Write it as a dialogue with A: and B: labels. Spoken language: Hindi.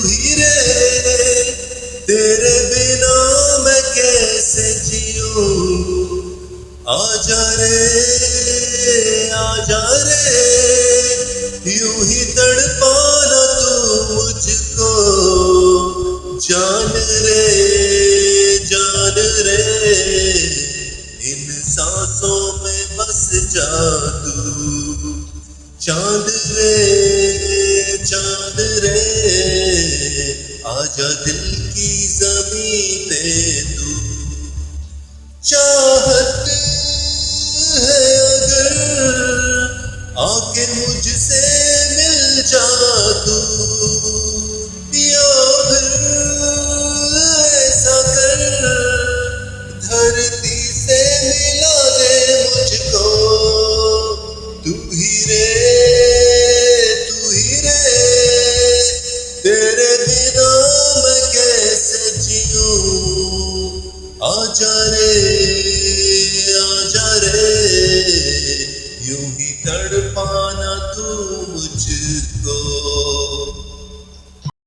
A: ही रे, तेरे बिना मैं कैसे जीऊं। आजा रे, यूं ही तड़पाना तू मुझको। जान रे, इन सांसों में बस जा तू। चांद रे, आजा दिल की ज़मीं पे तू। चाहत है अगर आके मुझसे मिल जा तू, या फिर ऐसा कर धरती से मिला दे मुझको। तू ही रे, तेरे बिना मैं कैसे जीऊं। आजा रे, यूं ही तड़पाना तू मुझको।